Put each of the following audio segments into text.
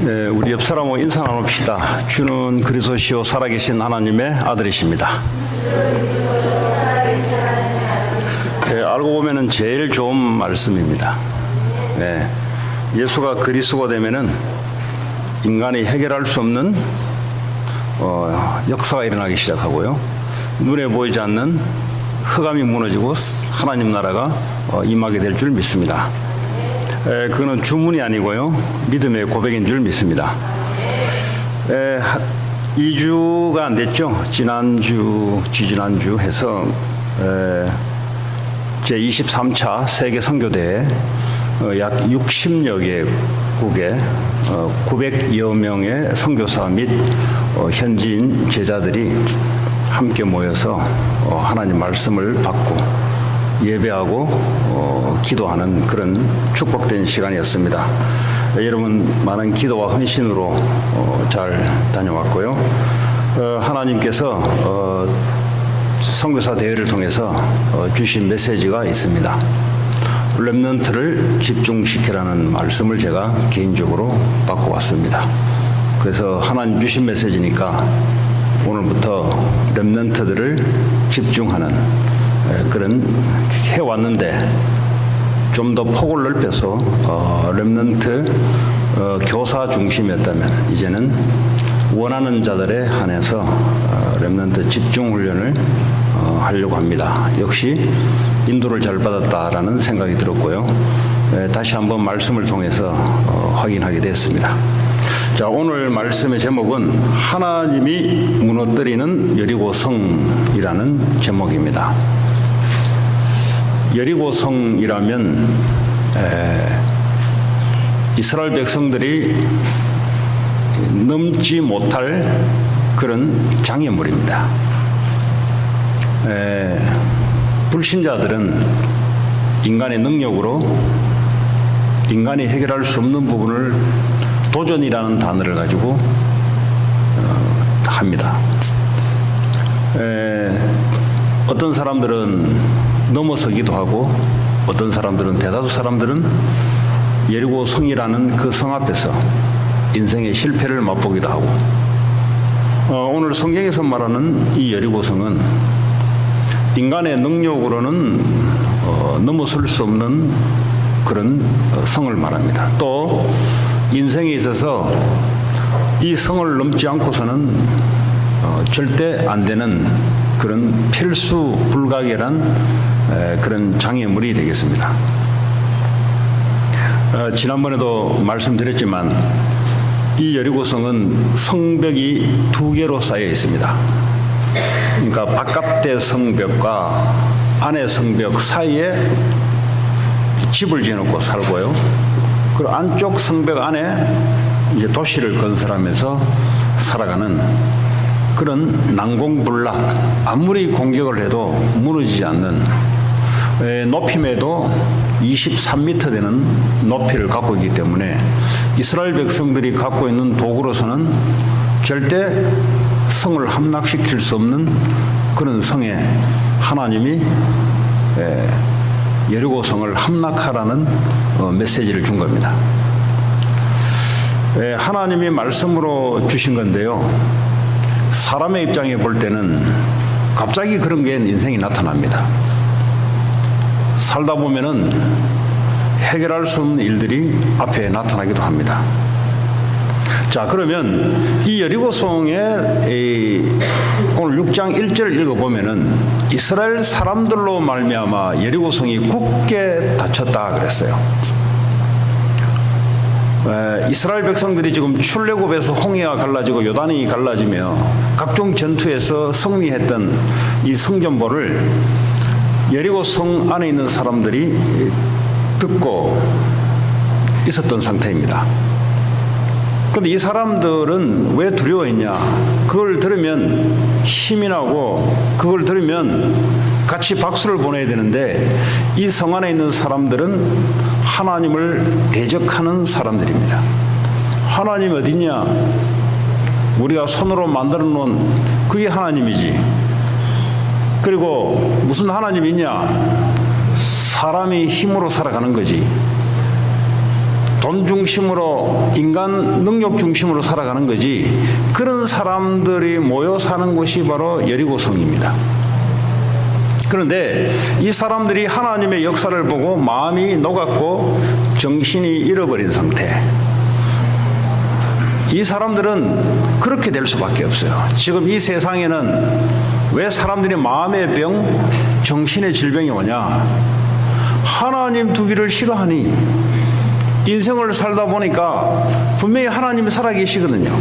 우리 옆 사람하고 인사 나눕시다. 주는 그리스도시요 살아계신 하나님의 아들이십니다. 알고 보면은 제일 좋은 말씀입니다. 예수가 그리스도가 되면은 인간이 해결할 수 없는 역사가 일어나기 시작하고요. 눈에 보이지 않는 흑암이 무너지고 하나님 나라가 임하게 될 줄 믿습니다. 그거는 주문이 아니고요. 믿음의 고백인 줄 믿습니다. 2주가 안 됐죠. 지난주, 지지난주 해서 제23차 세계 선교대회 약 60여 개국의 900여 명의 선교사 및 현지인 제자들이 함께 모여서 하나님 말씀을 받고 예배하고 기도하는 그런 축복된 시간이었습니다. 여러분 많은 기도와 헌신으로 잘 다녀왔고요. 하나님께서 선교사 대회를 통해서 주신 메시지가 있습니다. 렘넌트를 집중시키라는 말씀을 제가 개인적으로 받고 왔습니다. 그래서 하나님 주신 메시지니까 오늘부터 렘넌트들을 집중하는 그런 해왔는데 좀 더 폭을 넓혀서 렘넌트 교사 중심이었다면 이제는 원하는 자들에 한해서 렘넌트 집중 훈련을 하려고 합니다. 역시 인도를 잘 받았다라는 생각이 들었고요. 다시 한번 말씀을 통해서 확인하게 됐습니다. 자, 오늘 말씀의 제목은 하나님이 무너뜨리는 여리고성이라는 제목입니다. 여리고성이라면 이스라엘 백성들이 넘지 못할 그런 장애물입니다. 불신자들은 인간의 능력으로 인간이 해결할 수 없는 부분을 도전이라는 단어를 가지고 합니다. 어떤 사람들은 넘어서기도 하고 어떤 사람들은 대다수 사람들은 여리고 성이라는 그 성 앞에서 인생의 실패를 맛보기도 하고 오늘 성경에서 말하는 이 여리고 성은 인간의 능력으로는 넘어설 수 없는 그런 성을 말합니다. 또 인생에 있어서 이 성을 넘지 않고서는 절대 안 되는 그런 필수 불가결한 그런 장애물이 되겠습니다. 지난번에도 말씀드렸지만 이 여리고성은 성벽이 2개로 쌓여 있습니다. 그러니까 바깥의 성벽과 안의 성벽 사이에 집을 지어놓고 살고요. 그리고 안쪽 성벽 안에 이제 도시를 건설하면서 살아가는 그런 난공불락, 아무리 공격을 해도 무너지지 않는 높임에도 23m 되는 높이를 갖고 있기 때문에 이스라엘 백성들이 갖고 있는 도구로서는 절대 성을 함락시킬 수 없는 그런 성에 하나님이 여리고성을 함락하라는 메시지를 준 겁니다. 하나님이 말씀으로 주신 건데요. 사람의 입장에 볼 때는 갑자기 그런 게 인생이 나타납니다. 살다 보면은 해결할 수 없는 일들이 앞에 나타나기도 합니다. 자, 그러면 이 여리고성의 오늘 6장 1절 읽어보면은 이스라엘 사람들로 말미암아 여리고성이 굳게 닫혔다 그랬어요. 이스라엘 백성들이 지금 출애굽에서 홍해가 갈라지고 요단이 갈라지며 각종 전투에서 승리했던 이 성전보를 여리고성 안에 있는 사람들이 듣고 있었던 상태입니다. 그런데 이 사람들은 왜 두려워했냐? 그걸 들으면 힘이 나고 그걸 들으면 같이 박수를 보내야 되는데 이 성 안에 있는 사람들은 하나님을 대적하는 사람들입니다. 하나님 어딨냐? 우리가 손으로 만들어 놓은 그게 하나님이지. 그리고 무슨 하나님이 있냐? 사람이 힘으로 살아가는 거지. 돈 중심으로 인간 능력 중심으로 살아가는 거지, 그런 사람들이 모여 사는 곳이 바로 여리고성입니다. 그런데 이 사람들이 하나님의 역사를 보고 마음이 녹았고 정신이 잃어버린 상태, 이 사람들은 그렇게 될 수밖에 없어요. 지금 이 세상에는 왜 사람들이 마음의 병, 정신의 질병이 오냐? 하나님 두기를 싫어하니, 인생을 살다 보니까 분명히 하나님이 살아계시거든요.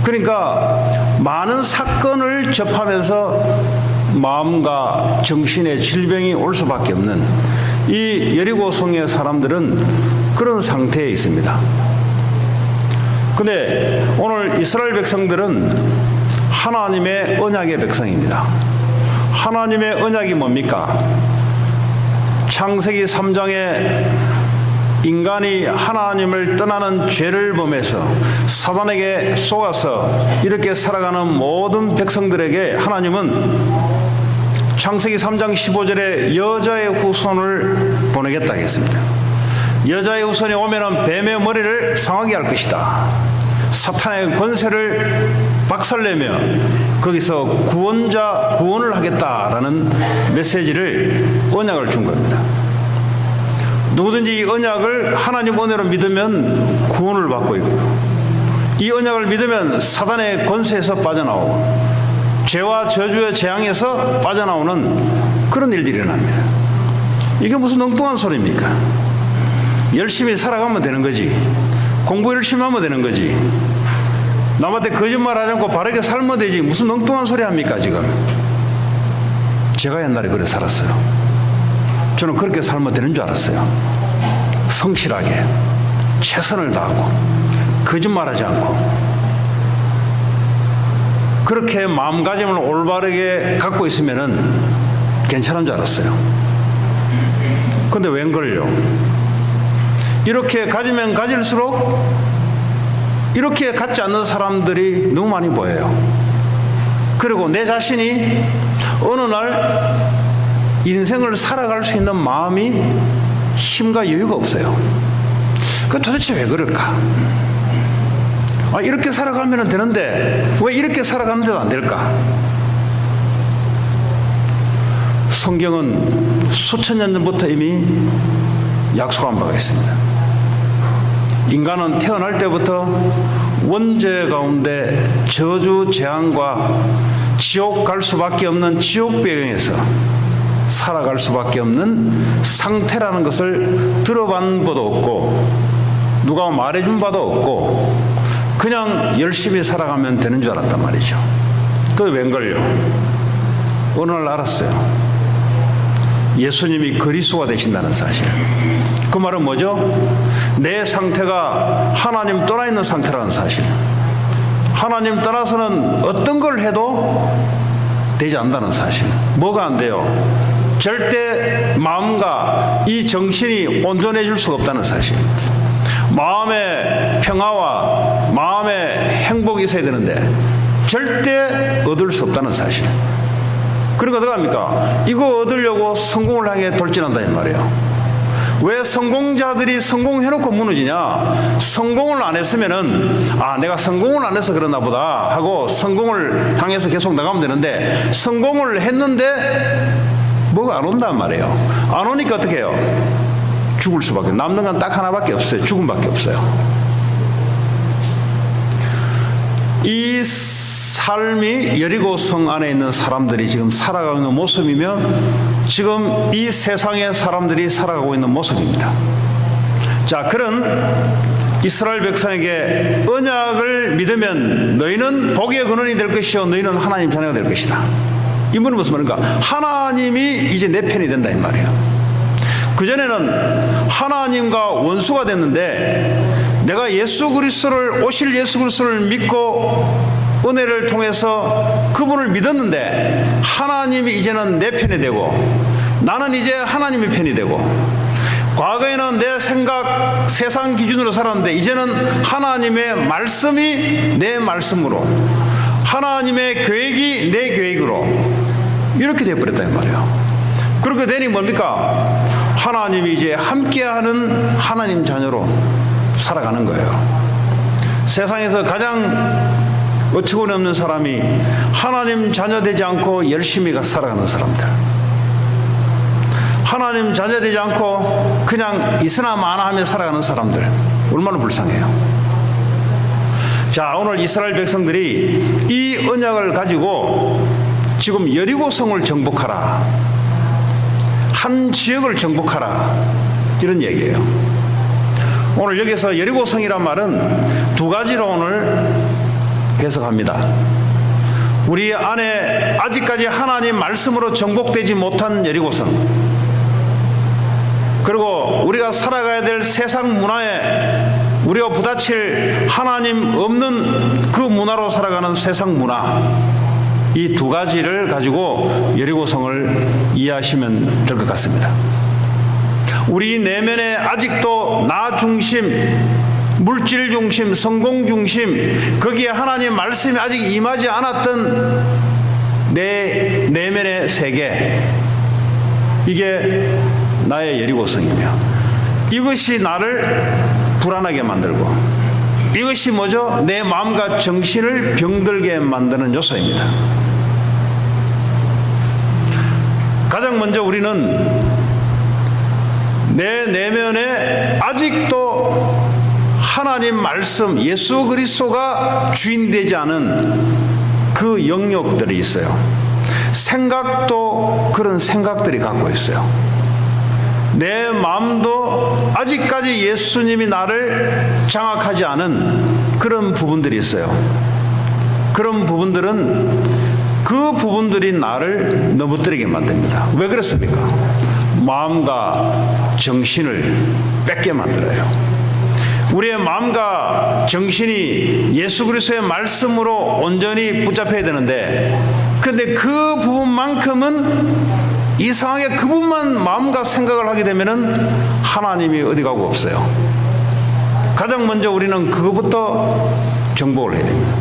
그러니까 많은 사건을 접하면서 마음과 정신의 질병이 올 수밖에 없는 이 여리고성의 사람들은 그런 상태에 있습니다. 근데 오늘 이스라엘 백성들은 하나님의 언약의 백성입니다. 하나님의 언약이 뭡니까? 창세기 3장에 인간이 하나님을 떠나는 죄를 범해서 사단에게 속아서 이렇게 살아가는 모든 백성들에게 하나님은 창세기 3장 15절에 여자의 후손을 보내겠다 했습니다. 여자의 후손이 오면은 뱀의 머리를 상하게 할 것이다. 사탄의 권세를 박살내며 거기서 구원을 하겠다라는 메시지를, 언약을 준 겁니다. 누구든지 이 언약을 하나님 은혜로 믿으면 구원을 받고 있고, 이 언약을 믿으면 사단의 권세에서 빠져나오고 죄와 저주의 재앙에서 빠져나오는 그런 일들이 일어납니다. 이게 무슨 엉뚱한 소리입니까? 열심히 살아가면 되는 거지, 공부 열심히 하면 되는 거지, 남한테 거짓말 하지 않고 바르게 살면 되지, 무슨 엉뚱한 소리 합니까 지금? 제가 옛날에 그래 살았어요. 저는 그렇게 살면 되는 줄 알았어요. 성실하게 최선을 다하고 거짓말하지 않고 그렇게 마음가짐을 올바르게 갖고 있으면은 괜찮은 줄 알았어요. 근데 웬걸요? 이렇게 가지면 가질수록 이렇게 갖지 않는 사람들이 너무 많이 보여요. 그리고 내 자신이 어느 날 인생을 살아갈 수 있는 마음이, 힘과 여유가 없어요. 그 도대체 왜 그럴까? 이렇게 살아가면 되는데 왜 이렇게 살아가는데도 안 될까? 성경은 수천 년 전부터 이미 약속한 바가 있습니다. 인간은 태어날 때부터 원죄 가운데 저주, 재앙과 지옥 갈 수밖에 없는 지옥 배경에서 살아갈 수밖에 없는 상태라는 것을 들어본 바도 없고 누가 말해준 바도 없고 그냥 열심히 살아가면 되는 줄 알았단 말이죠. 그게 웬걸요? 어느 날 알았어요. 예수님이 그리스도가 되신다는 사실. 그 말은 뭐죠? 내 상태가 하나님 떠나 있는 상태라는 사실. 하나님 떠나서는 어떤 걸 해도 되지 않는다는 사실. 뭐가 안 돼요? 절대 마음과 이 정신이 온전해질 수가 없다는 사실. 마음의 평화와 마음의 행복이 있어야 되는데 절대 얻을 수 없다는 사실. 그러니까 어떡합니까? 이거 얻으려고 성공을 향해 돌진한다 이 말이에요. 왜 성공자들이 성공해놓고 무너지냐? 성공을 안 했으면은 내가 성공을 안 해서 그러나 보다 하고 성공을 향해서 계속 나가면 되는데 성공을 했는데 뭐가 안 온단 말이에요. 안 오니까 어떻게 해요? 죽을 수밖에. 남는 건 딱 하나밖에 없어요. 죽음밖에 없어요. 이 삶이 여리고성 안에 있는 사람들이 지금 살아가고 있는 모습이며 지금 이 세상의 사람들이 살아가고 있는 모습입니다. 자, 그런 이스라엘 백성에게 언약을 믿으면 너희는 복의 근원이 될 것이요 너희는 하나님 자녀가 될 것이다. 이 말은 무슨 말인가? 하나님이 이제 내 편이 된다 이 말이에요. 그전에는 하나님과 원수가 됐는데 내가 오실 예수 그리스도를 믿고 은혜를 통해서 그분을 믿었는데 하나님이 이제는 내 편이 되고 나는 이제 하나님의 편이 되고 과거에는 내 생각, 세상 기준으로 살았는데 이제는 하나님의 말씀이 내 말씀으로 하나님의 계획이 내 계획으로 이렇게 되어버렸다 이 말이에요. 그렇게 되니 뭡니까? 하나님이 이제 함께하는 하나님 자녀로 살아가는 거예요. 세상에서 가장 어처구니 없는 사람이 하나님 자녀 되지 않고 열심히 살아가는 사람들, 하나님 자녀 되지 않고 그냥 있으나 마나 하며 살아가는 사람들, 얼마나 불쌍해요. 자, 오늘 이스라엘 백성들이 이 언약을 가지고 지금 여리고성을 정복하라, 한 지역을 정복하라, 이런 얘기예요. 오늘 여기서 여리고성이란 말은 두 가지로 오늘 해석합니다. 우리 안에 아직까지 하나님 말씀으로 정복되지 못한 여리고성, 그리고 우리가 살아가야 될 세상 문화에 우리가 부딪힐 하나님 없는 그 문화로 살아가는 세상 문화, 이 두 가지를 가지고 여리고성을 이해하시면 될 것 같습니다. 우리 내면에 아직도 나 중심, 물질 중심, 성공 중심, 거기에 하나님 말씀이 아직 임하지 않았던 내 내면의 세계, 이게 나의 여리고성이며, 이것이 나를 불안하게 만들고, 이것이 뭐죠? 내 마음과 정신을 병들게 만드는 요소입니다. 가장 먼저 우리는 내 내면에 아직도 하나님 말씀, 예수 그리스도가 주인되지 않은 그 영역들이 있어요. 생각도 그런 생각들이 갖고 있어요. 내 마음도 아직까지 예수님이 나를 장악하지 않은 그런 부분들이 있어요. 그런 부분들은 그 부분들이 나를 넘어뜨리게 만듭니다. 왜 그렇습니까? 마음과 정신을 뺏게 만들어요. 우리의 마음과 정신이 예수 그리스도의 말씀으로 온전히 붙잡혀야 되는데, 그런데 그 부분만큼은 이상하게 그 부분만 마음과 생각을 하게 되면은 하나님이 어디 가고 없어요. 가장 먼저 우리는 그것부터 정복을 해야 됩니다.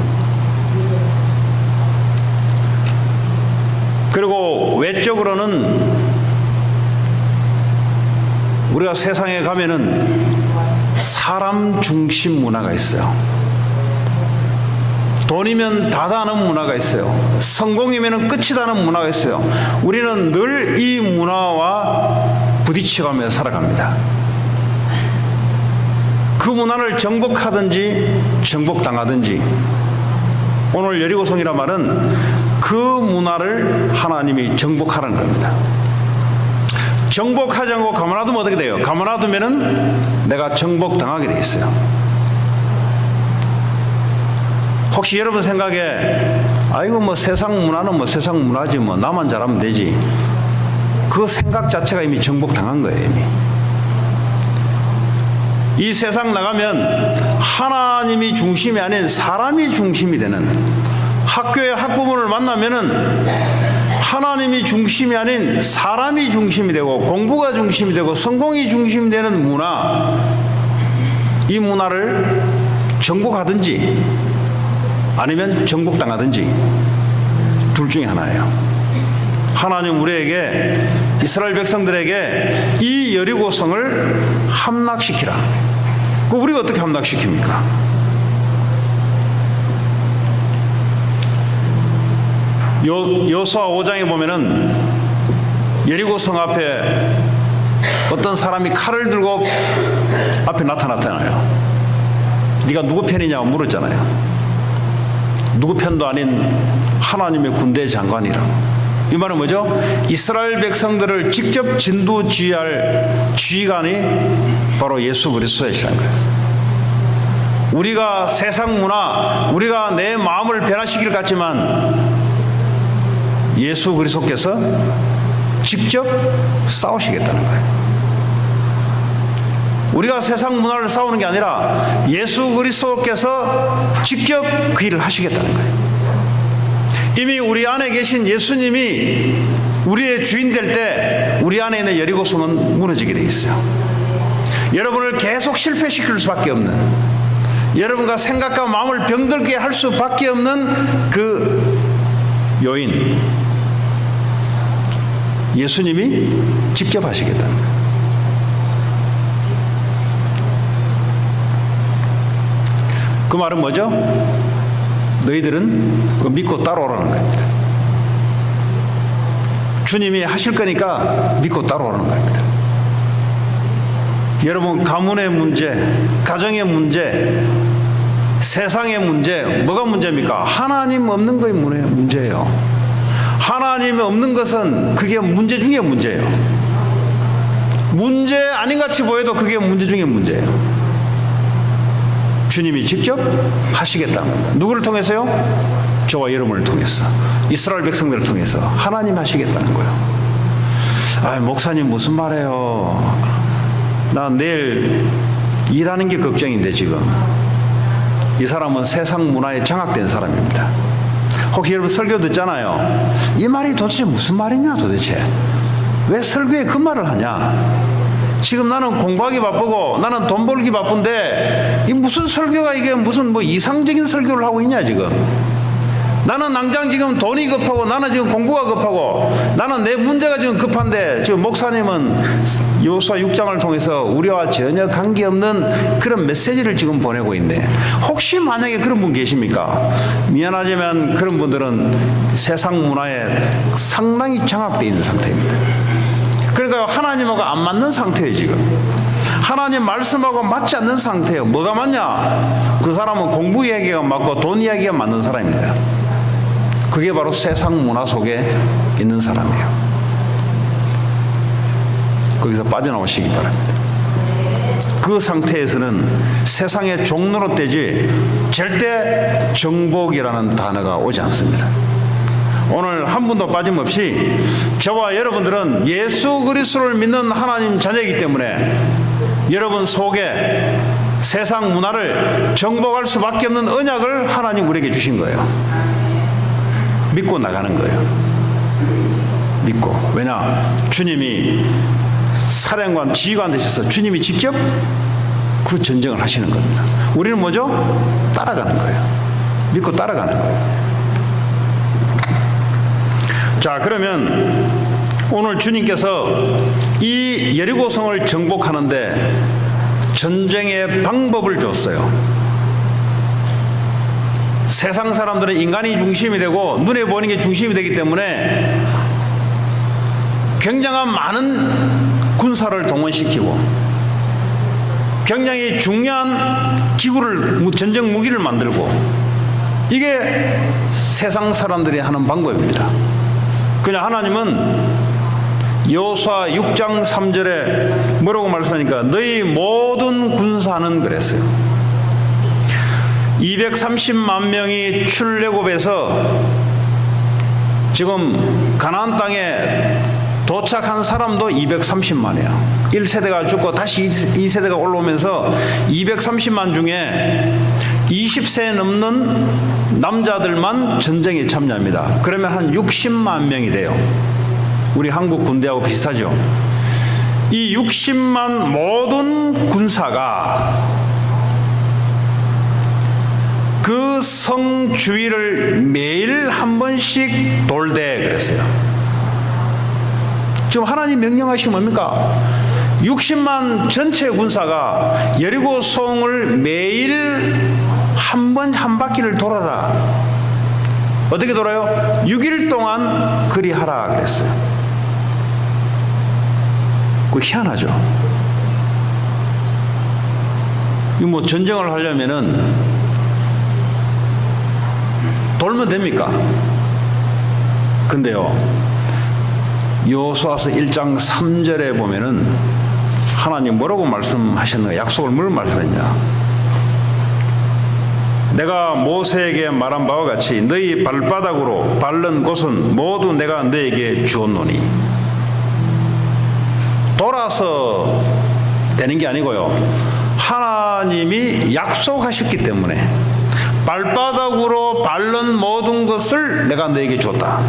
그리고 외적으로는 우리가 세상에 가면은 사람 중심 문화가 있어요. 돈이면 다다는 문화가 있어요. 성공이면 끝이다는 문화가 있어요. 우리는 늘 이 문화와 부딪혀가며 살아갑니다. 그 문화를 정복하든지 정복당하든지, 오늘 여리고성이란 말은 그 문화를 하나님이 정복하라는 겁니다. 정복하지 않고 가만 놔두면 어떻게 돼요? 가만 놔두면은 내가 정복당하게 돼 있어요. 혹시 여러분 생각에 아이고 뭐 세상 문화는 뭐 세상 문화지, 뭐 나만 잘하면 되지, 그 생각 자체가 이미 정복당한 거예요. 이미 이 세상 나가면 하나님이 중심이 아닌 사람이 중심이 되는, 학교의 학부모를 만나면은 하나님이 중심이 아닌 사람이 중심이 되고, 공부가 중심이 되고, 성공이 중심이 되는 문화, 이 문화를 정복하든지 아니면 정복당하든지 둘 중에 하나예요. 하나님 우리에게, 이스라엘 백성들에게 이 여리고성을 함락시키라. 그 우리가 어떻게 함락시킵니까? 여호수아 5장에 보면은 여리고성 앞에 어떤 사람이 칼을 들고 앞에 나타났잖아요. 네가 누구 편이냐고 물었잖아요. 누구 편도 아닌 하나님의 군대 장관이라고. 이 말은 뭐죠? 이스라엘 백성들을 직접 진두지휘할 지휘관이 바로 예수 그리스도이시라는 거예요. 우리가 세상 문화, 우리가 내 마음을 변화시킬 것 같지만 예수 그리스도께서 직접 싸우시겠다는 거예요. 우리가 세상 문화를 싸우는 게 아니라 예수 그리스도께서 직접 그 일을 하시겠다는 거예요. 이미 우리 안에 계신 예수님이 우리의 주인 될 때 우리 안에 있는 여리고성은 무너지게 돼 있어요. 여러분을 계속 실패시킬 수밖에 없는, 여러분과 생각과 마음을 병들게 할 수밖에 없는 그 요인, 예수님이 직접 하시겠다는 거예요. 그 말은 뭐죠? 너희들은 그 믿고 따라오라는 겁니다. 주님이 하실 거니까 믿고 따라오라는 겁니다. 여러분, 가문의 문제, 가정의 문제, 세상의 문제, 뭐가 문제입니까? 하나님 없는 것이 문제예요. 하나님이 없는 것은 그게 문제 중에 문제예요. 문제 아닌 같이 보여도 그게 문제 중에 문제예요. 주님이 직접 하시겠다는 겁니다. 누구를 통해서요? 저와 여러분을 통해서, 이스라엘 백성들을 통해서 하나님 하시겠다는 거예요. 아, 목사님 무슨 말해요? 나 내일 일하는 게 걱정인데 지금. 이 사람은 세상 문화에 장악된 사람입니다. 혹시 여러분 설교 듣잖아요. 이 말이 도대체 무슨 말이냐 도대체. 왜 설교에 그 말을 하냐. 지금 나는 공부하기 바쁘고 나는 돈 벌기 바쁜데 이 무슨 설교가 이게 무슨 뭐 이상적인 설교를 하고 있냐 지금. 나는 당장 지금 돈이 급하고 나는 지금 공부가 급하고 나는 내 문제가 지금 급한데 지금 목사님은 여호수아 6장을 통해서 우리와 전혀 관계없는 그런 메시지를 지금 보내고 있네. 혹시 만약에 그런 분 계십니까? 미안하지만 그런 분들은 세상 문화에 상당히 장악되어 있는 상태입니다. 그러니까 하나님하고 안 맞는 상태예요 지금. 하나님 말씀하고 맞지 않는 상태예요. 뭐가 맞냐? 그 사람은 공부 이야기가 맞고 돈 이야기가 맞는 사람입니다. 그게 바로 세상 문화 속에 있는 사람이에요. 거기서 빠져나오시기 바랍니다. 그 상태에서는 세상의 종로로 떼지 절대 정복이라는 단어가 오지 않습니다. 오늘 한 분도 빠짐없이 저와 여러분들은 예수 그리스도를 믿는 하나님 자녀이기 때문에 여러분 속에 세상 문화를 정복할 수밖에 없는 언약을 하나님 우리에게 주신 거예요. 믿고 나가는 거예요. 믿고. 왜냐? 주님이 사령관, 지휘관 되셔서 주님이 직접 그 전쟁을 하시는 겁니다. 우리는 뭐죠? 따라가는 거예요. 믿고 따라가는 거예요. 자, 그러면 오늘 주님께서 이 여리고성을 정복하는데 전쟁의 방법을 줬어요. 세상 사람들은 인간이 중심이 되고 눈에 보이는 게 중심이 되기 때문에 굉장한 많은 군사를 동원시키고 굉장히 중요한 기구를, 전쟁 무기를 만들고 이게 세상 사람들이 하는 방법입니다. 그냥 하나님은 여호수아 6장 3절에 뭐라고 말씀하니까 너희 모든 군사는 그랬어요. 230만 명이 출애굽해서 지금 가나안 땅에 도착한 사람도 230만이에요. 1세대가 죽고 다시 2세대가 올라오면서 230만 중에 20세 넘는 남자들만 전쟁에 참여합니다. 그러면 한 60만 명이 돼요. 우리 한국 군대하고 비슷하죠. 이 60만 모든 군사가 그 성 주위를 매일 한 번씩 돌되 그랬어요. 지금 하나님 명령하시면 뭡니까? 60만 전체 군사가 여리고 성을 매일 한 번 한 바퀴를 돌아라. 어떻게 돌아요? 6일 동안 그리하라 그랬어요. 그 희한하죠. 이 뭐 전쟁을 하려면은 돌면 됩니까? 근데요, 여호수아서 1장 3절에 보면은 하나님 뭐라고 말씀하셨는가? 약속을 뭘 말씀했냐? 내가 모세에게 말한 바와 같이 너희 발바닥으로 밟는 곳은 모두 내가 너에게 주었노니. 돌아서 되는 게 아니고요, 하나님이 약속하셨기 때문에 발바닥으로 밟는 모든 것을 내가 너에게 줬다.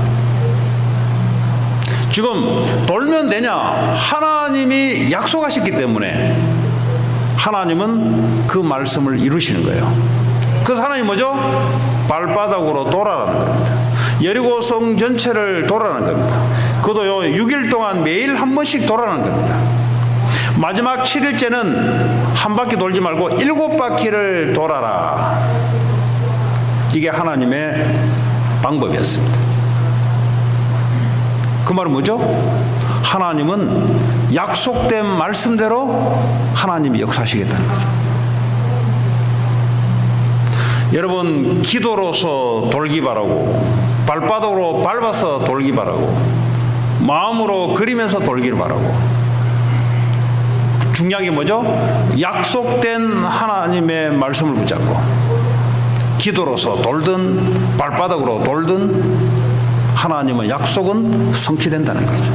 지금 돌면 되냐? 하나님이 약속하셨기 때문에 하나님은 그 말씀을 이루시는 거예요. 그래서 하나님 뭐죠? 발바닥으로 돌아라는 겁니다. 여리고성 전체를 돌아라는 겁니다. 그것도요 6일 동안 매일 한 번씩 돌아라는 겁니다. 마지막 7일째는 한 바퀴 돌지 말고 7바퀴를 돌아라. 이게 하나님의 방법이었습니다. 그 말은 뭐죠? 하나님은 약속된 말씀대로 하나님이 역사하시겠다는 거죠. 여러분, 기도로서 돌기 바라고, 발바닥으로 밟아서 돌기 바라고, 마음으로 그리면서 돌기를 바라고. 중요한 게 뭐죠? 약속된 하나님의 말씀을 붙잡고 기도로서 돌든 발바닥으로 돌든 하나님의 약속은 성취된다는 거죠.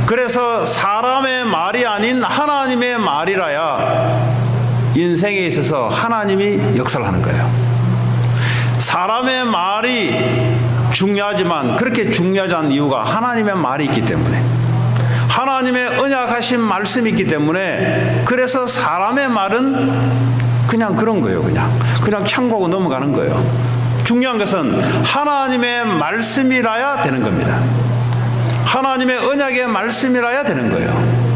그래서 사람의 말이 아닌 하나님의 말이라야 인생에 있어서 하나님이 역사를 하는 거예요. 사람의 말이 중요하지만 그렇게 중요하지 않은 이유가 하나님의 말이 있기 때문에, 하나님의 언약하신 말씀이 있기 때문에, 그래서 사람의 말은 그냥 그런 거예요. 그냥 참고하고 넘어가는 거예요. 중요한 것은 하나님의 말씀이라야 되는 겁니다. 하나님의 언약의 말씀이라야 되는 거예요.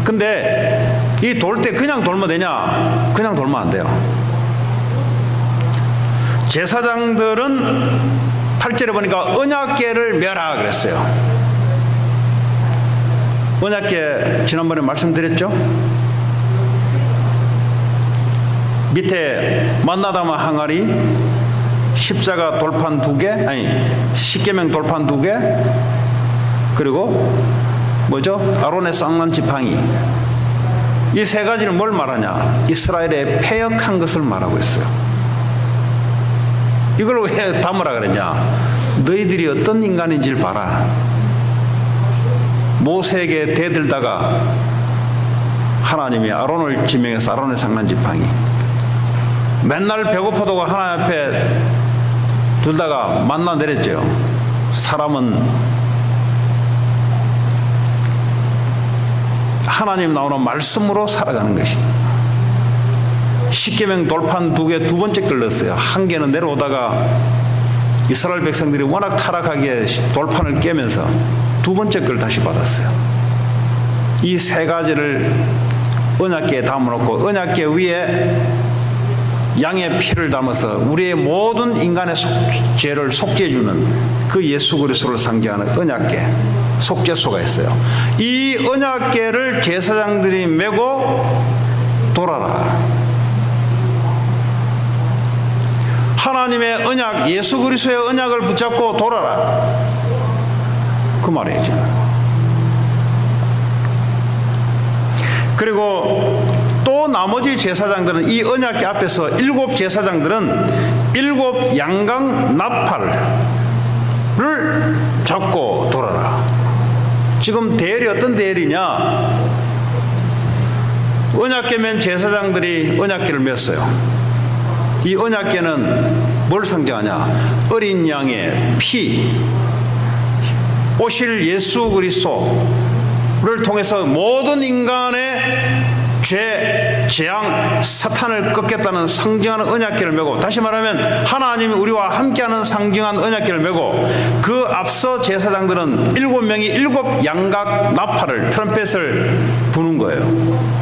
근데 이 돌 때 그냥 돌면 되냐? 그냥 돌면 안 돼요. 제사장들은 8절에 보니까 언약궤를 메라 그랬어요. 언약궤 지난번에 말씀드렸죠? 밑에 만나다마 항아리, 십자가 돌판 2개, 십계명 돌판 2개, 그리고 뭐죠? 아론의 쌍난 지팡이. 이 세 가지를 뭘 말하냐? 이스라엘의 패역한 것을 말하고 있어요. 이걸 왜 담으라 그랬냐? 너희들이 어떤 인간인지를 봐라. 모세에게 대들다가 하나님이 아론을 지명해서 아론의 쌍난 지팡이. 맨날 배고파도 하나님 앞에 들다가 만나 내렸죠. 사람은 하나님 나오는 말씀으로 살아가는 것입니다. 십계명 돌판 2개 두 번째 걸렸어요. 한 개는 내려오다가 이스라엘 백성들이 워낙 타락하기에 돌판을 깨면서 두 번째 걸 다시 받았어요. 이 세 가지를 언약궤에 담아놓고 언약궤 위에 양의 피를 담아서 우리의 모든 인간의 죄를 속죄해주는 그 예수 그리스도를 상징하는 언약궤, 속죄소가 있어요. 이 언약궤를 제사장들이 메고 돌아라. 하나님의 언약, 예수 그리스도의 언약을 붙잡고 돌아라. 그 말이죠. 그리고 또 나머지 제사장들은 이 언약궤 앞에서 7 제사장들은 7 양강 나팔을 잡고 돌아라. 지금 대열이 어떤 대열이냐? 언약궤면 제사장들이 언약궤를 맸어요. 이 언약궤는 뭘 상징하냐? 어린 양의 피, 오실 예수 그리스도를 통해서 모든 인간의 죄, 재앙, 사탄을 꺾겠다는 상징하는 언약궤를 메고, 다시 말하면 하나님이 우리와 함께하는 상징한 언약궤를 메고, 그 앞서 제사장들은 7명이 7 양각 나팔을, 트럼펫을 부는 거예요.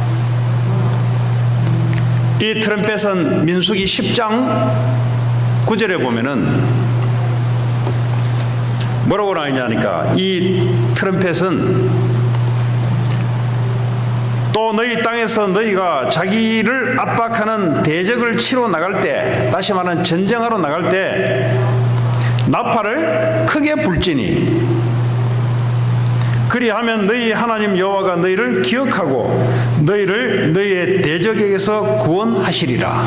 이 트럼펫은 민수기 10장 9절에 보면은 뭐라고 나오냐니까, 이 트럼펫은 또 너희 땅에서 너희가 자기를 압박하는 대적을 치러 나갈 때, 다시 말하는 전쟁하러 나갈 때 나팔을 크게 불지니 그리하면 너희 하나님 여호와가 너희를 기억하고 너희를 너희의 대적에게서 구원하시리라.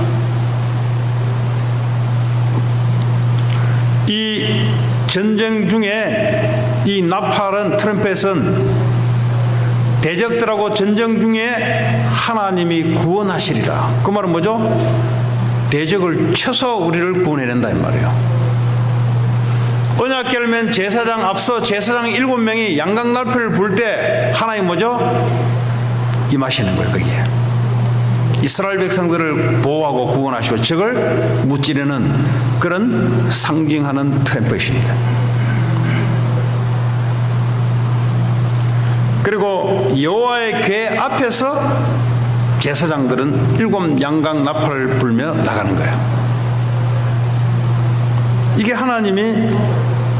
이 전쟁 중에 이 나팔은, 트럼펫은 대적들하고 전쟁 중에 하나님이 구원하시리라. 그 말은 뭐죠? 대적을 쳐서 우리를 구원해낸다 이 말이에요. 언약궤를 맨 제사장 앞서 제사장 7명이 양강나팔을 불 때 하나님 뭐죠? 임하시는 거예요. 거기에 이스라엘 백성들을 보호하고 구원하시고 적을 무찌르는 그런 상징하는 트럼펫입니다. 그리고 여호와의 궤 앞에서 제사장들은 7 양각 나팔을 불며 나가는 거예요. 이게 하나님이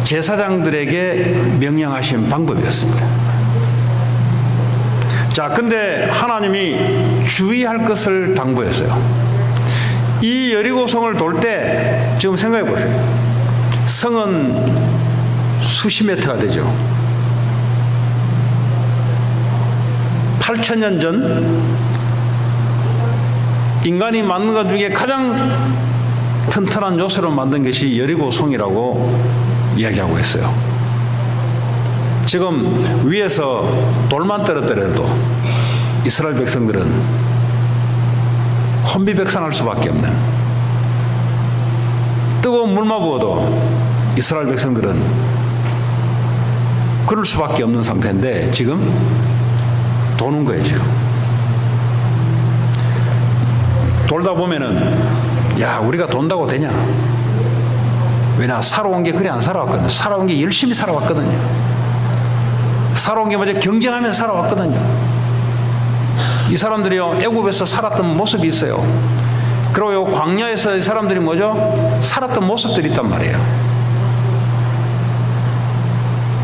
제사장들에게 명령하신 방법이었습니다. 자, 근데 하나님이 주의할 것을 당부했어요. 이 여리고성을 돌 때 지금 생각해 보세요. 성은 수십 미터가 되죠. 8,000년 전 인간이 만든 것 중에 가장 튼튼한 요새로 만든 것이 여리고성이라고 이야기하고 있어요. 지금 위에서 돌만 떨어뜨려도 이스라엘 백성들은 혼비백산할 수밖에 없는, 뜨거운 물만 부어도 이스라엘 백성들은 그럴 수밖에 없는 상태인데 지금 도는 거예요. 지금 돌다 보면은 야, 우리가 돈다고 되냐? 왜냐? 살아온 게 그래 안 살아왔거든요. 살아온 게 열심히 살아왔거든요. 살아온 게 먼저 경쟁하면서 살아왔거든요. 이 사람들이요, 애굽에서 살았던 모습이 있어요. 그리고 광야에서 이 사람들이 뭐죠? 살았던 모습들이 있단 말이에요.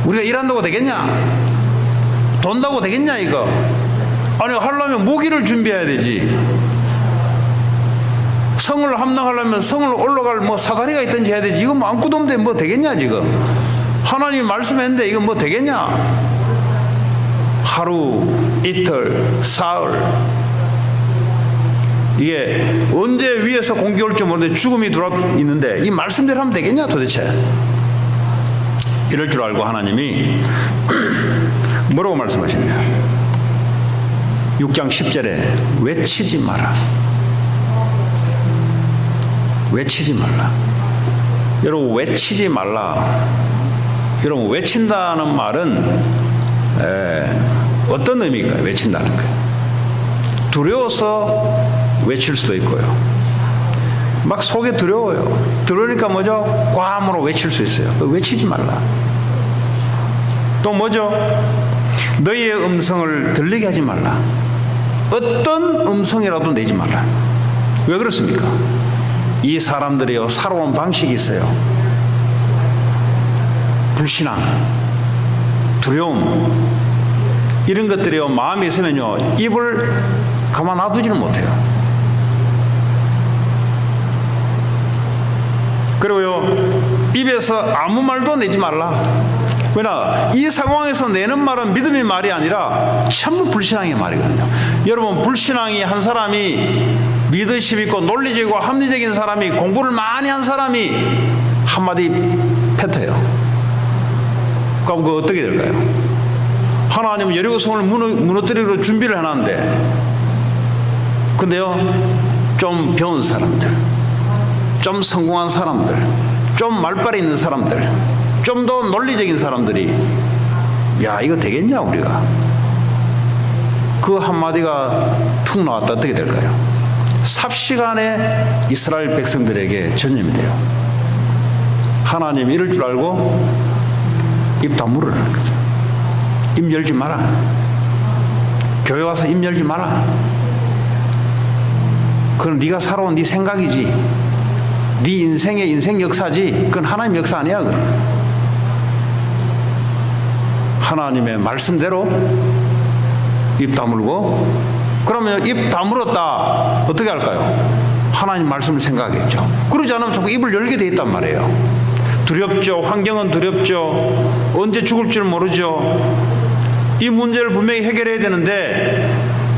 우리가 일한다고 되겠냐? 돈다고 되겠냐 이거? 아니, 하려면 무기를 준비해야 되지. 성을 함락하려면 성을 올라갈 사다리가 있든지 해야 되지. 이거 아무것도 없는데 뭐 되겠냐 지금? 하나님이 말씀했는데 이거 뭐 되겠냐? 하루, 이틀, 사흘, 이게 언제 위에서 공기 올지 모르는데 죽음이 들어와 있는데 이 말씀대로 하면 되겠냐 도대체? 이럴 줄 알고 하나님이 뭐라고 말씀하시냐? 6장 10절에 외치지 마라. 외치지 말라. 여러분, 외치지 말라. 여러분, 외친다는 말은 어떤 의미일까요? 외친다는 거예요. 두려워서 외칠 수도 있고요. 막 속에 두려워요. 두려우니까 뭐죠? 과함으로 외칠 수 있어요. 외치지 말라. 또 뭐죠? 너희의 음성을 들리게 하지 말라. 어떤 음성이라도 내지 말라. 왜 그렇습니까? 이 사람들이요, 살아온 방식이 있어요. 불신앙, 두려움, 이런 것들이요, 마음이 있으면요, 입을 가만 놔두지는 못해요. 그리고요, 입에서 아무 말도 내지 말라. 왜냐, 이 상황에서 내는 말은 믿음의 말이 아니라 전부 불신앙의 말이거든요. 여러분, 불신앙이 한 사람이 리더십 있고 논리적이고 합리적인 사람이, 공부를 많이 한 사람이 한마디 뱉어요. 그럼 그거 어떻게 될까요? 하나님은 여리고성을 무너뜨리러 준비를 해놨는데, 근데요, 좀 배운 사람들, 좀 성공한 사람들, 좀 말빨이 있는 사람들, 좀 더 논리적인 사람들이 야, 이거 되겠냐 우리가? 그 한마디가 툭 나왔다. 어떻게 될까요? 삽시간에 이스라엘 백성들에게 전염이 돼요. 하나님 이럴 줄 알고 입 다물으라는 거죠. 입 열지 마라. 교회 와서 입 열지 마라. 그건 네가 살아온 네 생각이지, 네 인생의 인생 역사지. 그건 하나님 역사 아니야. 그건 하나님의 말씀대로 입 다물고, 그러면 입 다물었다 어떻게 할까요? 하나님 말씀을 생각하겠죠. 그러지 않으면 자꾸 입을 열게 돼 있단 말이에요. 두렵죠. 환경은 두렵죠. 언제 죽을 줄 모르죠. 이 문제를 분명히 해결해야 되는데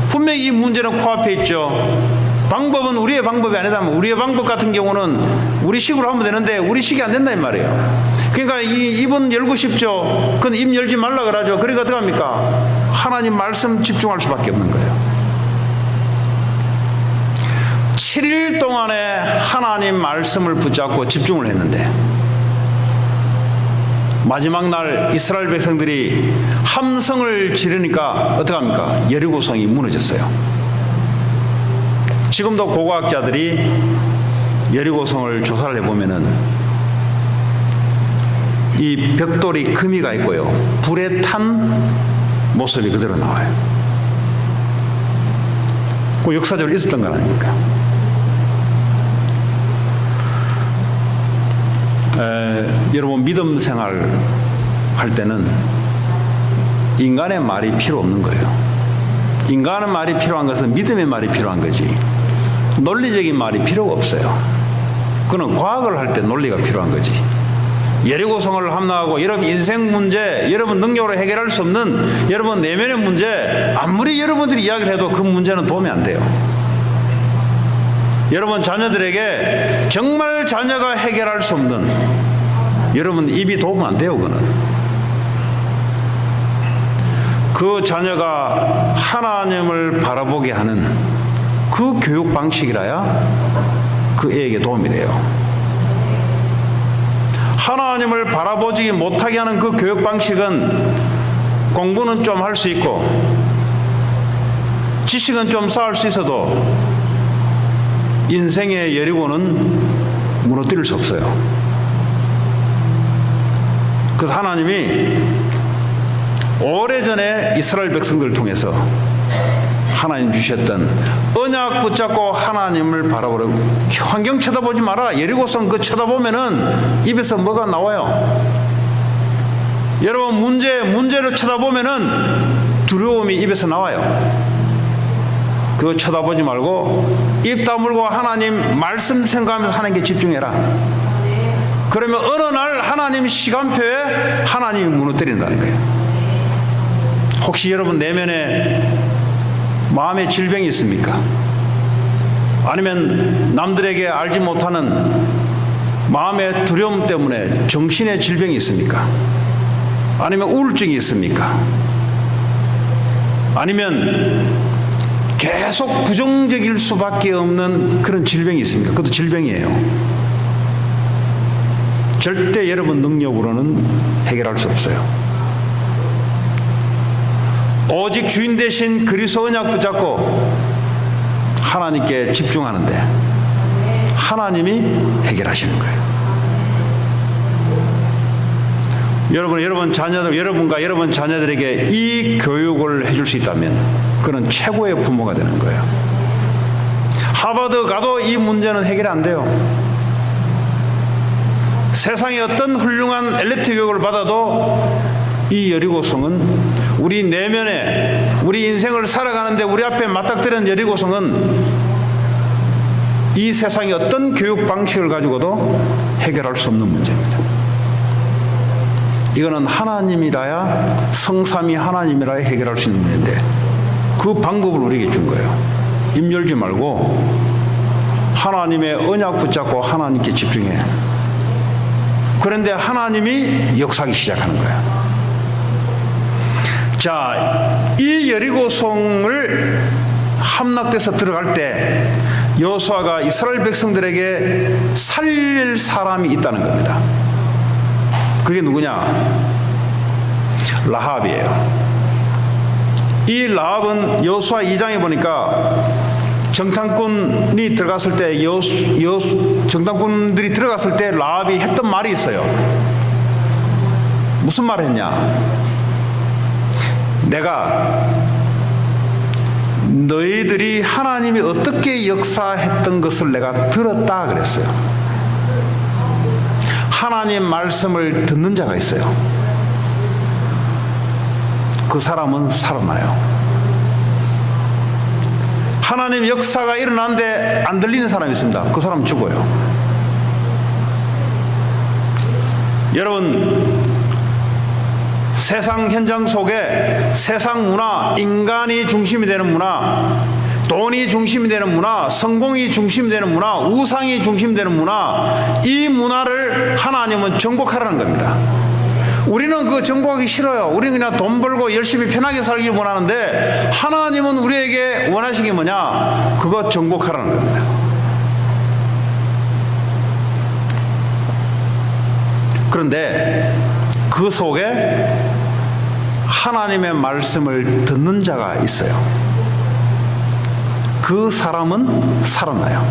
분명히 이 문제는 코앞에 있죠. 방법은 우리의 방법이 아니다면, 우리의 방법 같은 경우는 우리 식으로 하면 되는데 우리 식이 안 된다 이 말이에요. 그러니까 이 입은 열고 싶죠. 그건 입 열지 말라 그러죠. 그러니까 어떻게 합니까? 하나님 말씀 집중할 수밖에 없는 거예요. 7일 동안에 하나님 말씀을 붙잡고 집중을 했는데, 마지막 날 이스라엘 백성들이 함성을 지르니까 어떻게 합니까? 여리고성이 무너졌어요. 지금도 고고학자들이 여리고성을 조사를 해보면은 이 벽돌이 금이가 있고요, 불에 탄 모습이 그대로 나와요. 그 역사적으로 있었던 건 아닙니까? 여러분 믿음 생활 할 때는 인간의 말이 필요 없는 거예요. 인간의 말이 필요한 것은 믿음의 말이 필요한 거지 논리적인 말이 필요가 없어요. 그는 과학을 할 때 논리가 필요한 거지. 여리고성을 함락하고 여러분 인생 문제, 여러분 능력으로 해결할 수 없는 여러분 내면의 문제, 아무리 여러분들이 이야기를 해도 그 문제는 도움이 안 돼요. 여러분 자녀들에게 정말 자녀가 해결할 수 없는 여러분 입이 도움 안 돼요. 그거는 그 자녀가 하나님을 바라보게 하는 그 교육 방식이라야 그 애에게 도움이 돼요. 하나님을 바라보지 못하게 하는 그 교육 방식은 공부는 좀 할 수 있고 지식은 좀 쌓을 수 있어도 인생의 여리고는 무너뜨릴 수 없어요. 그래서 하나님이 오래전에 이스라엘 백성들을 통해서 하나님 주셨던 언약 붙잡고 하나님을 바라보라고. 환경 쳐다보지 마라. 여리고성 그 쳐다보면은 입에서 뭐가 나와요. 여러분 문제를 쳐다보면은 두려움이 입에서 나와요. 그거 쳐다보지 말고 입 다물고 하나님 말씀 생각하면서 하나님께 집중해라. 그러면 어느 날 하나님 시간표에 하나님이 무너뜨린다는 거예요. 혹시 여러분 내면에 마음의 질병이 있습니까? 아니면 남들에게 알지 못하는 마음의 두려움 때문에 정신의 질병이 있습니까? 아니면 우울증이 있습니까? 아니면 계속 부정적일 수밖에 없는 그런 질병이 있습니까? 그것도 질병이에요. 절대 여러분 능력으로는 해결할 수 없어요. 오직 주인 대신 그리스도 언약 붙잡고 하나님께 집중하는데 하나님이 해결하시는 거예요. 여러분 자녀들, 여러분과 여러분 자녀들에게 이 교육을 해줄 수 있다면 그는 최고의 부모가 되는 거예요. 하버드 가도 이 문제는 해결이 안 돼요. 세상에 어떤 훌륭한 엘리트 교육을 받아도 이 여리고성은 우리 내면에 우리 인생을 살아가는데 우리 앞에 맞닥뜨리는 여리고성은 이 세상의 어떤 교육 방식을 가지고도 해결할 수 없는 문제입니다. 이거는 하나님이라야 성삼위 하나님이라야 해결할 수 있는 문제인데 그 방법을 우리에게 준 거예요. 입 열지 말고 하나님의 언약 붙잡고 하나님께 집중해. 그런데 하나님이 역사하기 시작하는 거예요. 자, 이 여리고성을 함락돼서 들어갈 때 여호수아가 이스라엘 백성들에게 살릴 사람이 있다는 겁니다. 그게 누구냐? 라합이에요. 이 라합은 여호수아 2장에 보니까 정탐꾼이 들어갔을 때 정탐꾼들이 들어갔을 때 라합이 했던 말이 있어요. 무슨 말을 했냐? 내가 너희들이 하나님이 어떻게 역사했던 것을 내가 들었다 그랬어요. 하나님 말씀을 듣는 자가 있어요. 그 사람은 살아나요. 하나님 역사가 일어나는데 안 들리는 사람이 있습니다. 그 사람은 죽어요. 여러분 세상 현장 속에 세상 문화, 인간이 중심이 되는 문화, 돈이 중심이 되는 문화, 성공이 중심이 되는 문화, 우상이 중심이 되는 문화, 이 문화를 하나님은 정복하라는 겁니다. 우리는 그거 정복하기 싫어요. 우리는 그냥 돈 벌고 열심히 편하게 살길 원하는데 하나님은 우리에게 원하시는 게 뭐냐? 그거 정복하라는 겁니다. 그런데 그 속에 하나님의 말씀을 듣는 자가 있어요. 그 사람은 살아나요.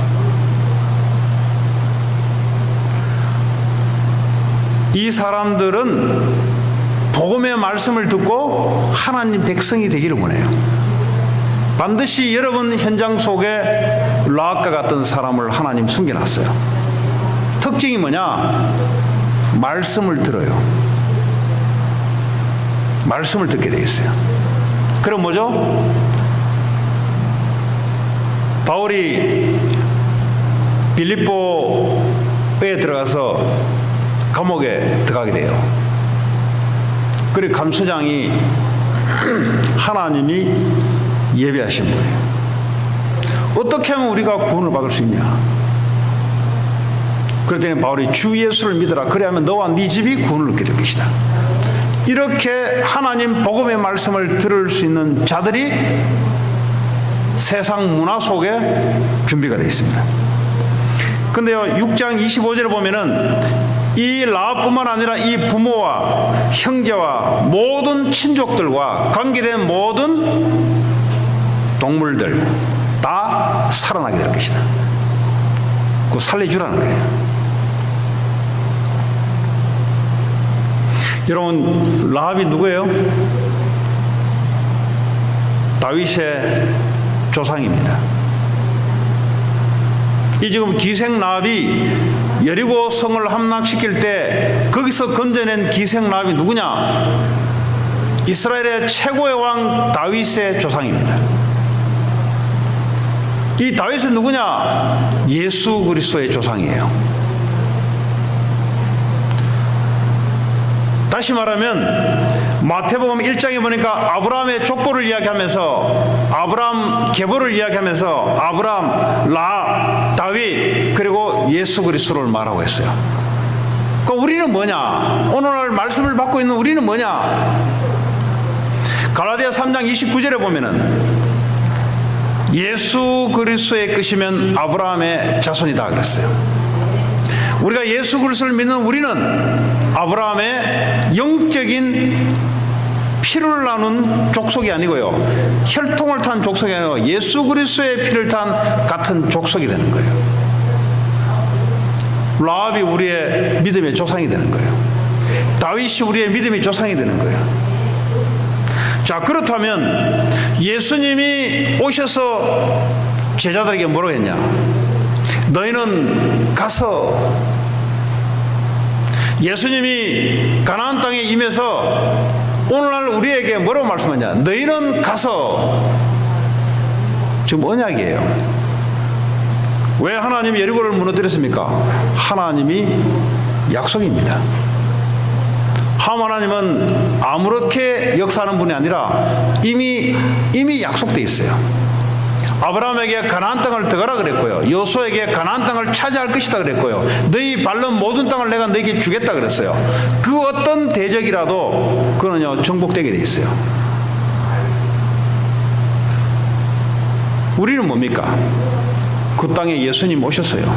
이 사람들은 복음의 말씀을 듣고 하나님 백성이 되기를 원해요. 반드시 여러분 현장 속에 락과 같은 사람을 하나님 숨겨놨어요. 특징이 뭐냐? 말씀을 들어요. 말씀을 듣게 돼 있어요. 그럼 뭐죠? 바울이 빌립보에 들어가서 감옥에 들어가게 돼요. 그리고 감수장이 하나님이 예배하신 분이에요. 어떻게 하면 우리가 구원을 받을 수 있냐? 그랬더니 바울이 주 예수를 믿어라. 그래야만 너와 네 집이 구원을 얻게 될 것이다. 이렇게 하나님 복음의 말씀을 들을 수 있는 자들이 세상 문화 속에 준비가 되어 있습니다. 근데요, 6장 25절에 보면은 이 라합뿐만 아니라 이 부모와 형제와 모든 친족들과 관계된 모든 동물들 다 살아나게 될 것이다. 그거 살려주라는 거예요. 여러분, 라합이 누구예요? 다윗의 조상입니다. 이 지금 기생 라합이 여리고 성을 함락시킬 때 거기서 건져낸 기생 라합이 누구냐? 이스라엘의 최고의 왕 다윗의 조상입니다. 이 다윗은 누구냐? 예수 그리스도의 조상이에요. 다시 말하면 마태복음 1장에 보니까 아브라함의 족보를 이야기하면서 아브라함 계보를 이야기하면서 아브라함, 라합, 다윗 그리고 예수 그리스도를 말하고 있어요. 그러니까 우리는 뭐냐? 오늘날 말씀을 받고 있는 우리는 뭐냐? 갈라디아 3장 29절에 보면은 예수 그리스도의 끝이면 아브라함의 자손이다 그랬어요. 우리가 예수 그리스도를 믿는 우리는 아브라함의 영적인 피를 나눈 족속이 아니고요, 혈통을 탄 족속이 아니고 예수 그리스도의 피를 탄 같은 족속이 되는 거예요. 라합이 우리의 믿음의 조상이 되는 거예요. 다윗이 우리의 믿음의 조상이 되는 거예요. 자, 그렇다면 예수님이 오셔서 제자들에게 뭐라고 했냐? 너희는 가서, 예수님이 가나안 땅에 임해서 오늘날 우리에게 뭐라고 말씀하냐? 너희는 가서, 지금 언약이에요. 왜 하나님이 여리고를 무너뜨렸습니까? 하나님이 약속입니다. 하나님은 아무렇게 역사하는 분이 아니라 이미 약속되어 있어요. 아브라함에게 가나안 땅을 들어가라 그랬고요, 여호수아에게 가나안 땅을 차지할 것이다 그랬고요, 너희 밟는 모든 땅을 내가 너에게 주겠다 그랬어요. 그 어떤 대적이라도 그거는요 정복되게 돼 있어요. 우리는 뭡니까? 그 땅에 예수님 오셨어요.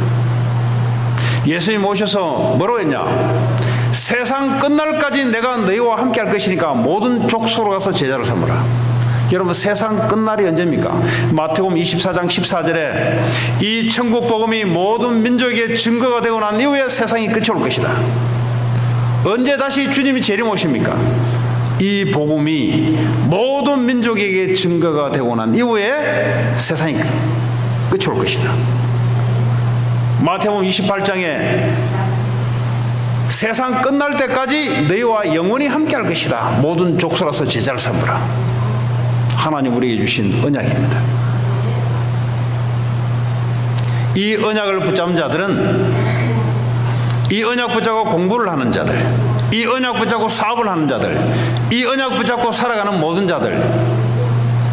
예수님 오셔서 뭐라고 했냐? 세상 끝날까지 내가 너희와 함께 할 것이니까 모든 족속으로 가서 제자를 삼으라. 여러분, 세상 끝날이 언제입니까? 마태복음 24장 14절에 이 천국 복음이 모든 민족에게 증거가 되고 난 이후에 세상이 끝이 올 것이다. 언제 다시 주님이 재림오십니까? 이 복음이 모든 민족에게 증거가 되고 난 이후에 세상이 끝이 올 것이다. 마태복음 28장에 세상 끝날 때까지 너희와 영원히 함께 할 것이다. 모든 족속으로서 제자를 삼으라. 하나님 우리에게 주신 언약입니다. 이 언약을 붙잡은 자들은, 이 언약 붙잡고 공부를 하는 자들, 이 언약 붙잡고 사업을 하는 자들, 이 언약 붙잡고 살아가는 모든 자들,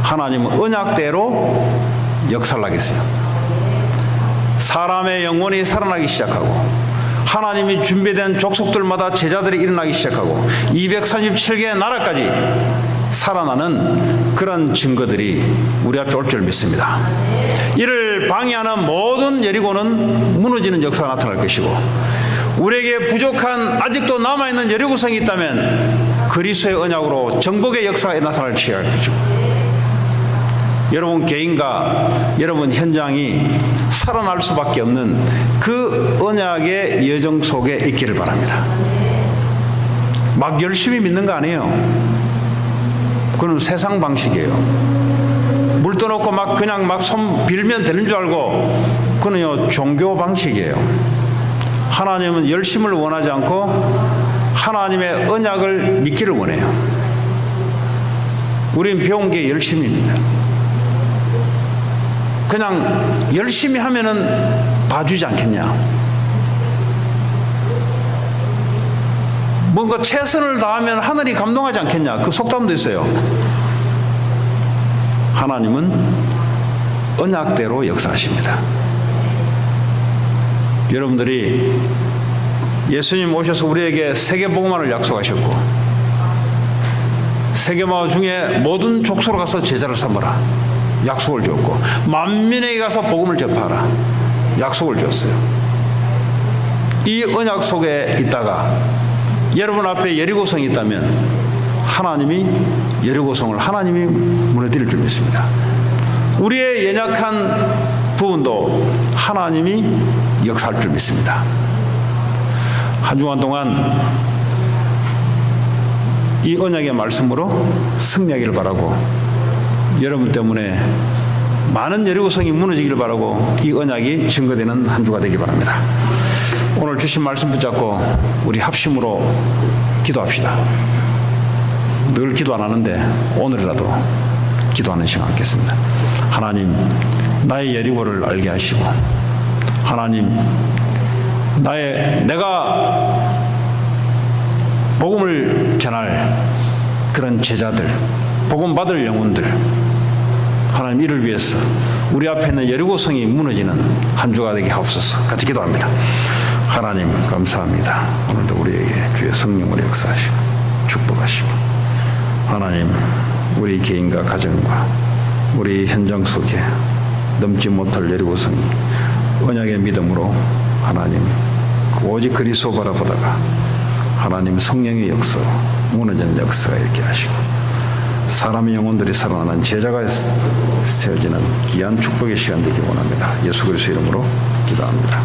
하나님은 언약대로 역사를 하겠어요. 사람의 영혼이 살아나기 시작하고, 하나님이 준비된 족속들마다 제자들이 일어나기 시작하고 237개의 나라까지 살아나는 그런 증거들이 우리 앞에 올 줄 믿습니다. 이를 방해하는 모든 여리고는 무너지는 역사가 나타날 것이고, 우리에게 부족한 아직도 남아있는 여리고성이 있다면 그리스도의 언약으로 정복의 역사가 나타날 것이고, 여러분 개인과 여러분 현장이 살아날 수밖에 없는 그 언약의 여정 속에 있기를 바랍니다. 막 열심히 믿는 거 아니에요. 그건 세상 방식이에요. 물 떠놓고 막 그냥 막 손 빌면 되는 줄 알고, 그건요 종교 방식이에요. 하나님은 열심을 원하지 않고 하나님의 언약을 믿기를 원해요. 우린 배운 게 열심입니다. 그냥 열심히 하면은 봐주지 않겠냐. 뭔가 최선을 다하면 하늘이 감동하지 않겠냐. 그 속담도 있어요. 하나님은 언약대로 역사하십니다. 여러분들이 예수님 오셔서 우리에게 세계복음화를 약속하셨고, 세계마을 중에 모든 족속으로 가서 제자를 삼아라 약속을 줬고, 만민에게 가서 복음을 전파하라 약속을 줬어요. 이 언약 속에 있다가 여러분 앞에 여리고성이 있다면 하나님이 여리고성을 하나님이 무너뜨릴 줄 믿습니다. 우리의 연약한 부분도 하나님이 역사할 줄 믿습니다. 한 주간 동안 이 언약의 말씀으로 승리하기를 바라고, 여러분 때문에 많은 여리고성이 무너지기를 바라고, 이 언약이 증거되는 한 주가 되기 바랍니다. 오늘 주신 말씀 붙잡고 우리 합심으로 기도합시다. 늘 기도 안 하는데 오늘이라도 기도하는 시간 갖겠습니다. 하나님, 나의 여리고를 알게 하시고, 하나님, 내가 복음을 전할 그런 제자들, 복음 받을 영혼들, 하나님 이를 위해서 우리 앞에 있는 여리고성이 무너지는 한 주가 되게 하옵소서. 같이 기도합니다. 하나님 감사합니다. 오늘도 우리에게 주의 성령으로 역사하시고 축복하시고, 하나님 우리 개인과 가정과 우리 현장 속에 넘지 못할 여리고성이 언약의 믿음으로 하나님 오직 그리스도 바라보다가 하나님 성령의 역사로 무너지는 역사가 있게 하시고, 사람의 영혼들이 살아나는 제자가 세워지는 귀한 축복의 시간 되기 원합니다. 예수 그리스도 이름으로 기도합니다.